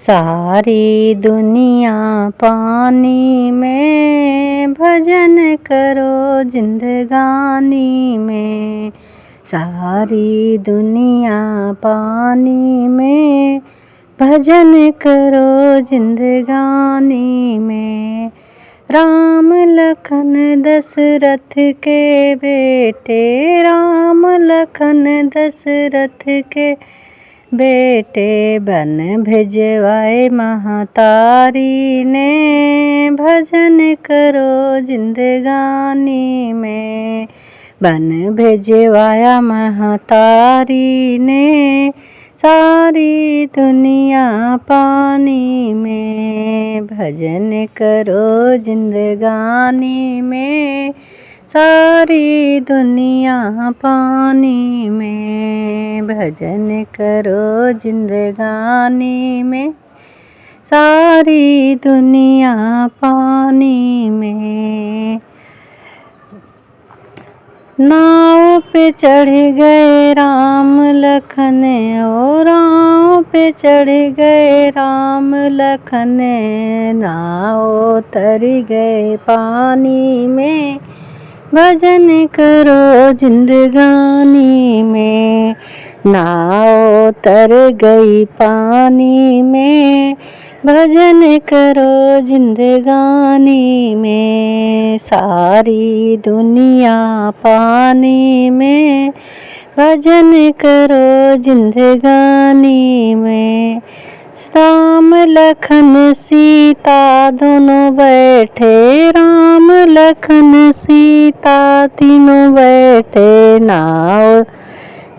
सारी दुनिया पानी में, भजन करो जिंदगानी में। सारी दुनिया पानी में, भजन करो जिंदगानी में। राम लखन दशरथ के बेटे, राम लखन दशरथ के बेटे, बन भिजवाए महतारी ने। भजन करो जिंदगानी में, बन भिजवाया महतारी ने। सारी दुनिया पानी में, भजन करो जिंदगानी में। सारी दुनिया पानी में, भजन करो जिंदगानी में। सारी दुनिया पानी में। नाव पे चढ़ गए राम लखन, ओ नाव पे चढ़ गए राम लखन। नाव तर गए पानी में, भजन करो जिंदगानी में। नाव तर गई पानी में, भजन करो जिंदगानी में। सारी दुनिया पानी में, भजन करो जिंदगानी में। राम लखन सीता दोनों बैठे, राम लखन सीता तीनों बैठे। नाव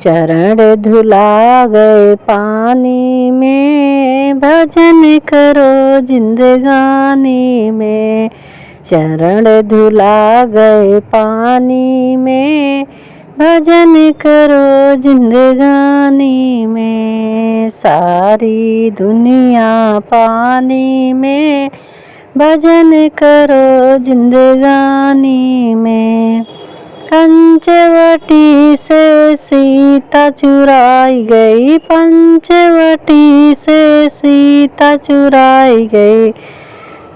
चरण धुला गए पानी में, भजन करो जिंदगानी में। चरण धुला गए पानी में, भजन करो जिंदगानी में। सारी दुनिया पानी में, भजन करो जिंदगानी में। पंचवटी से सीता चुराई गई, पंचवटी से सीता चुराई गई।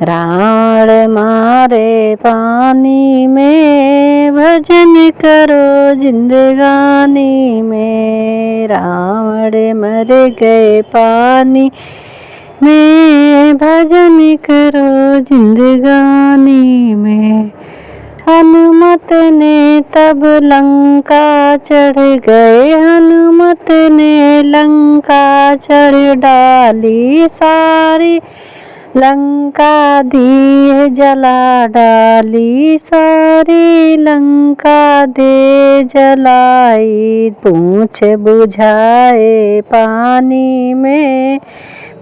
रावण मारे पानी में, भजन करो जिंदगानी में। रावण मर गए पानी में, भजन करो जिंदगानी में। हनुमत ने तब लंका चढ़ गए, हनुमत ने लंका चढ़ डाली। सारी लंका दी जला डाली, सारी लंका दे जलाई। पूंछ बुझाए पानी में,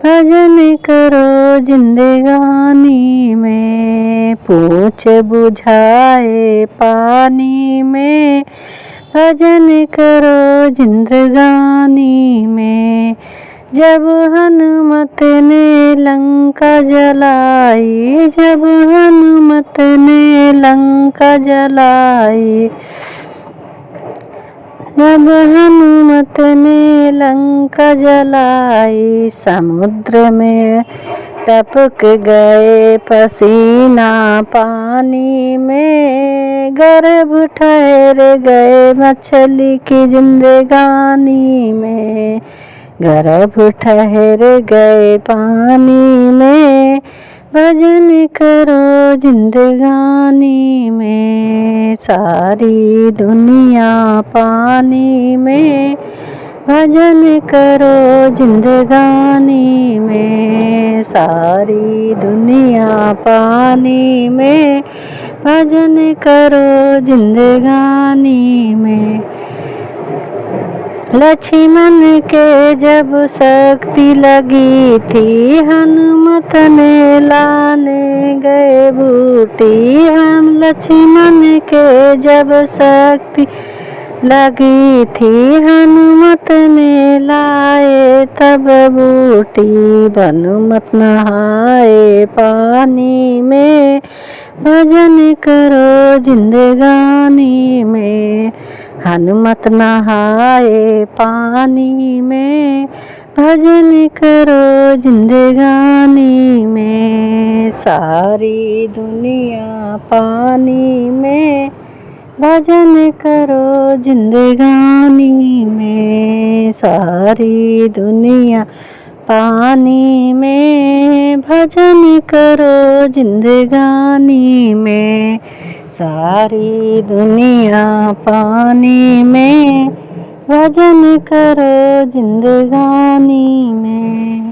भजन करो जिंदगानी में। पूंछ बुझाए पानी में, भजन करो जिंदगानी में। जब हनुमत ने लंका जलाई, जब हनुमत ने लंका जलाई। जब हनुमत ने लंका जलाई, समुद्र में टपक गए पसीना पानी में। गर्भ ठहर गए मछली की जिंदगानी में, गर्भ ठहर गए पानी में। भजन करो जिंदगानी में। सारी दुनिया पानी में, भजन करो जिंदगानी में। सारी दुनिया पानी में, भजन करो जिंदगानी में। लक्ष्मण के जब शक्ति लगी थी, हनुमत ने लाने गए बूटी। हम लक्ष्मण के जब शक्ति लगी थी, हनुमत ने लाए तब बूटी। हनुमत नहाए पानी में, भजन करो जिंदगानी में। हनुमत नहाए पानी में, भजन करो जिंदगानी में, सारी दुनिया पानी में। भजन करो जिंदगानी में, सारी दुनिया पानी में। भजन करो जिंदगानी में, सारी दुनिया पानी में। भजन करो जिंदगानी में।